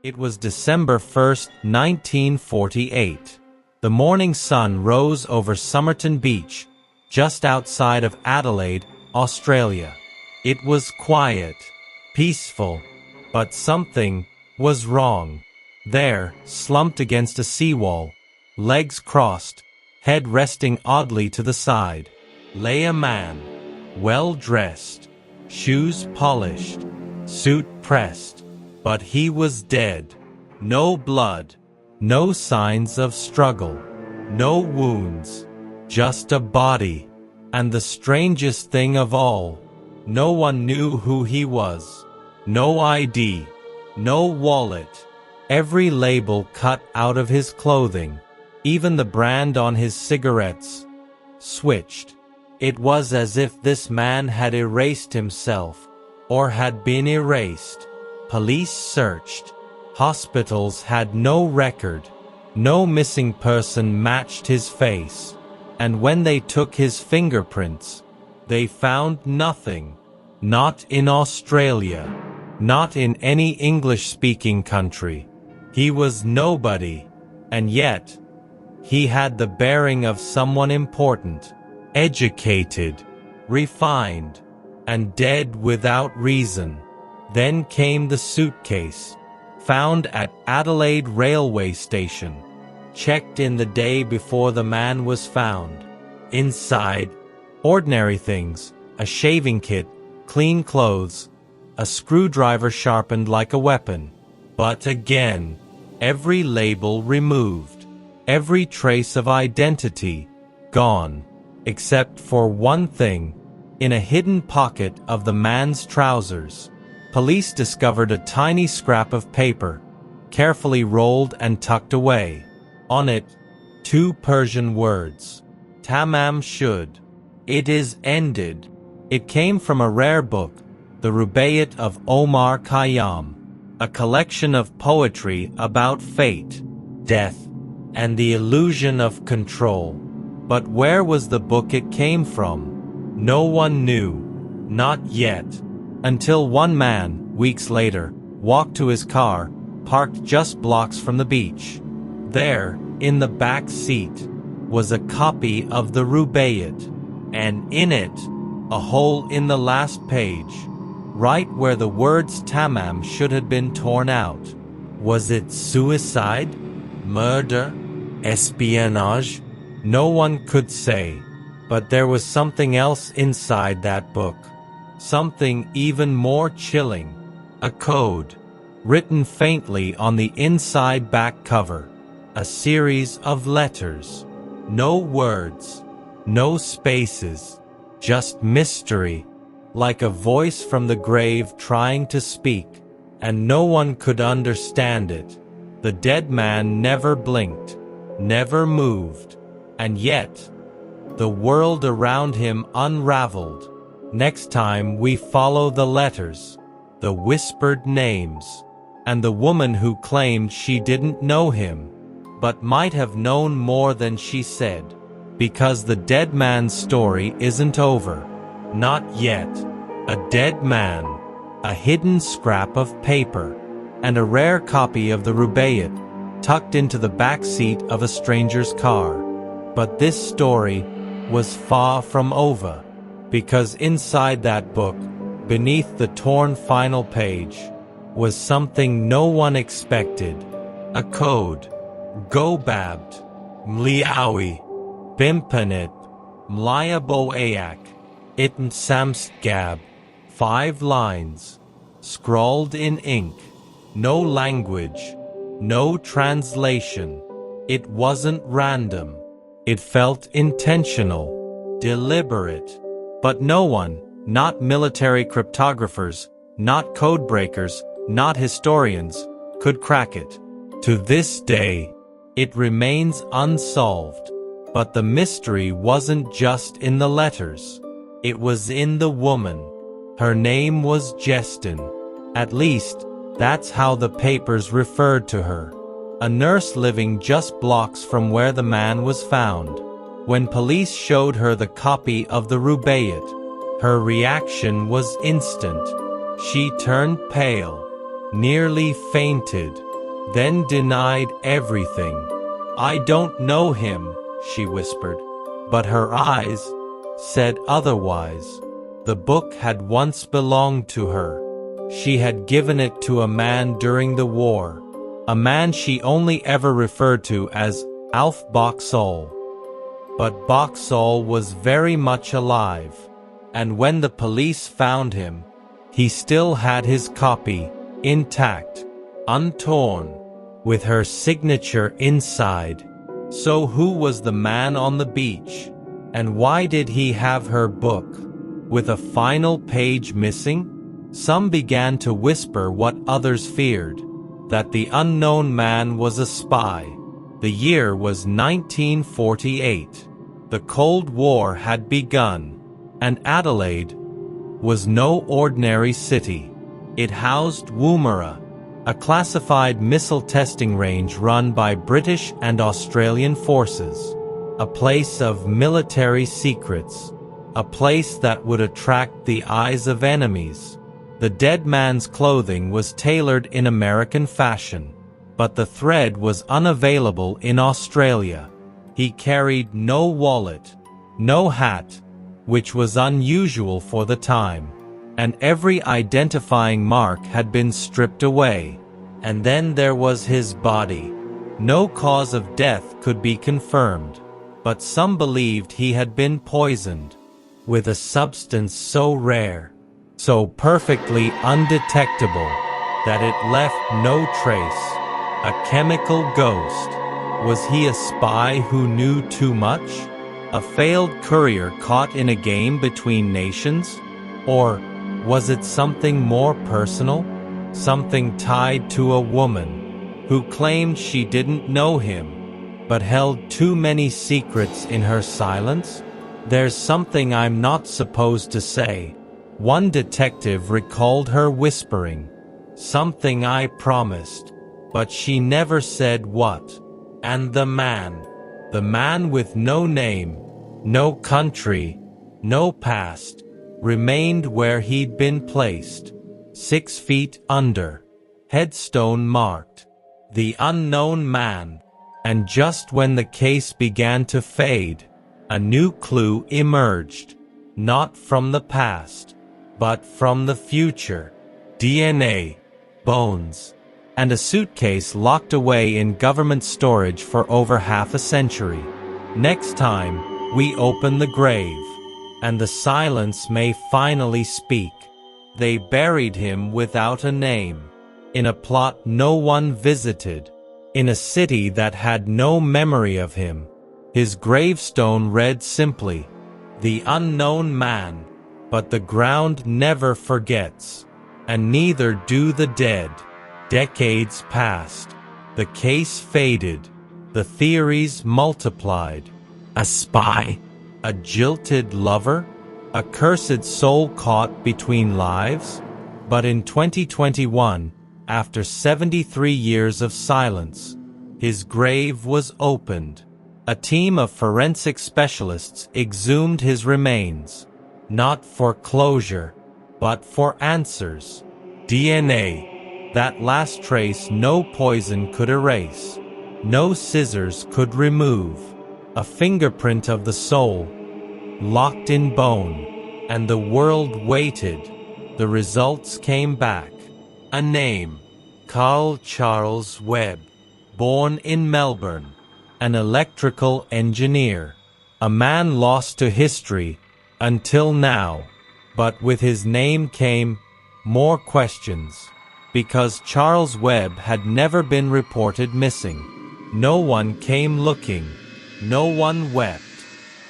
It was December 1st, 1948. The morning sun rose over Somerton Beach, just outside of Adelaide, Australia. It was quiet, peaceful, but something was wrong. There, slumped against a seawall, legs crossed, head resting oddly to the side, lay a man, well-dressed, shoes polished, suit pressed, but he was dead. No blood, no signs of struggle, no wounds, just a body. And the strangest thing of all, no one knew who he was. No ID, no wallet, every label cut out of his clothing, even the brand on his cigarettes, switched. It was as if this man had erased himself, or had been erased. Police searched. Hospitals had no record. No missing person matched his face. And when they took his fingerprints, they found nothing. Not in Australia. Not in any English-speaking country. He was nobody. And yet, he had the bearing of someone important. Educated, refined, and dead without reason. Then came the suitcase, found at Adelaide railway station, checked in the day before the man was found. Inside, ordinary things, a shaving kit, clean clothes, a screwdriver sharpened like a weapon. But again, every label removed, every trace of identity gone. Except for one thing. In a hidden pocket of the man's trousers, police discovered a tiny scrap of paper, carefully rolled and tucked away. On it, 2 Persian words. Tamam Shud. It is ended. It came from a rare book, the Rubaiyat of Omar Khayyam, a collection of poetry about fate, death, and the illusion of control. But where was the book it came from? No one knew. Not yet. Until one man, weeks later, walked to his car, parked just blocks from the beach. There, in the back seat, was a copy of the Rubaiyat, and in it, a hole in the last page, right where the words Tamam should have been torn out. Was it suicide? Murder? Espionage? No one could say, but there was something else inside that book. Something even more chilling. A code, written faintly on the inside back cover. A series of letters. No words, no spaces, just mystery, like a voice from the grave trying to speak, and no one could understand it. The dead man never blinked, never moved. And yet, the world around him unraveled. Next time we follow the letters, the whispered names, and the woman who claimed she didn't know him, but might have known more than she said. Because the dead man's story isn't over. Not yet. A dead man, a hidden scrap of paper, and a rare copy of the Rubaiyat tucked into the back seat of a stranger's car. But this story was far from over, because inside that book, beneath the torn final page, was something no one expected. A code. Gobabt, Mliawi, Bimpanit, Mliaboayak, Itn Samstgab. 5 lines, scrawled in ink. No language, no translation. It wasn't random. It felt intentional, deliberate. But no one, not military cryptographers, not codebreakers, not historians, could crack it. To this day, it remains unsolved. But the mystery wasn't just in the letters. It was in the woman. Her name was Jestin. At least, that's how the papers referred to her. A nurse living just blocks from where the man was found. When police showed her the copy of the Rubaiyat, her reaction was instant. She turned pale, nearly fainted. then denied everything. "I don't know him," she whispered. But her eyes said otherwise. The book had once belonged to her. She had given it to a man during the war, a man she only ever referred to as Alf Boxall. But Boxall was very much alive, and when the police found him, he still had his copy, intact, untorn, with her signature inside. So who was the man on the beach? And why did he have her book, with a final page missing? Some began to whisper what others feared, that the unknown man was a spy. The year was 1948. The Cold War had begun, and Adelaide was no ordinary city. It housed Woomera, a classified missile testing range run by British and Australian forces, a place of military secrets, a place that would attract the eyes of enemies. The dead man's clothing was tailored in American fashion, but the thread was unavailable in Australia. He carried no wallet, no hat, which was unusual for the time, and every identifying mark had been stripped away. And then there was his body. No cause of death could be confirmed, but some believed he had been poisoned with a substance so rare, so perfectly undetectable, that it left no trace. A chemical ghost. Was he a spy who knew too much? A failed courier caught in a game between nations? Or was it something more personal? Something tied to a woman who claimed she didn't know him, but held too many secrets in her silence? "There's something I'm not supposed to say," one detective recalled her whispering. "Something I promised, but she never said what." And the man with no name, no country, no past, remained where he'd been placed, 6 feet under, headstone marked, "The Unknown Man." And just when the case began to fade, a new clue emerged, not from the past, but from the future. DNA, bones, and a suitcase locked away in government storage for over half a century. Next time, we open the grave, and the silence may finally speak. They buried him without a name, in a plot no one visited, in a city that had no memory of him. His gravestone read simply, "The Unknown Man," but the ground never forgets, and neither do the dead. Decades passed. The case faded. The theories multiplied. A spy? A jilted lover? A cursed soul caught between lives? But in 2021, after 73 years of silence, his grave was opened. A team of forensic specialists exhumed his remains, not for closure, but for answers. DNA. That last trace no poison could erase, no scissors could remove. A fingerprint of the soul, locked in bone, and the world waited. The results came back. A name, Carl Charles Webb, born in Melbourne, an electrical engineer, a man lost to history until now. But with his name came more questions. Because Charles Webb had never been reported missing. No one came looking. No one wept.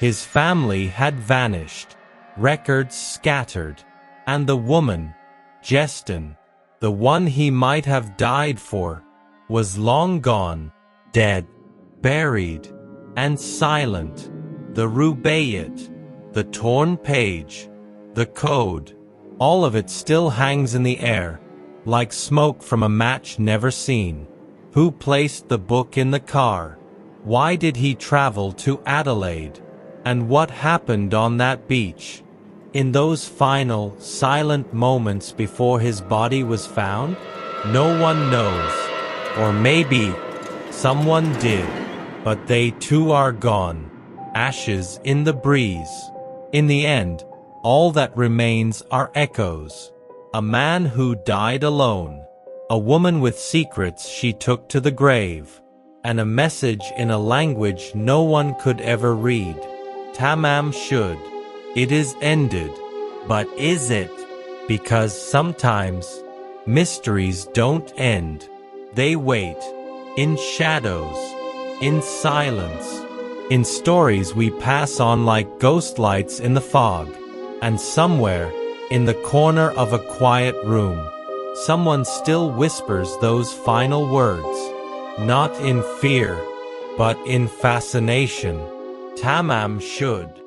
His family had vanished. Records scattered. And the woman, Jestin, the one he might have died for, was long gone, dead, buried, and silent. The rubaiyat, the torn page, the code, all of it still hangs in the air, like smoke from a match never seen. Who placed the book in the car? Why did he travel to Adelaide? And what happened on that beach? In those final, silent moments before his body was found? No one knows. Or maybe someone did, but they too are gone. Ashes in the breeze. In the end, all that remains are echoes. A man who died alone. A woman with secrets she took to the grave. And a message in a language no one could ever read. Tamam Shud. It is ended. But is it? Because sometimes mysteries don't end. They wait. In shadows. In silence. In stories we pass on like ghost lights in the fog. And somewhere, in the corner of a quiet room, someone still whispers those final words. Not in fear, but in fascination. Tamam Shud.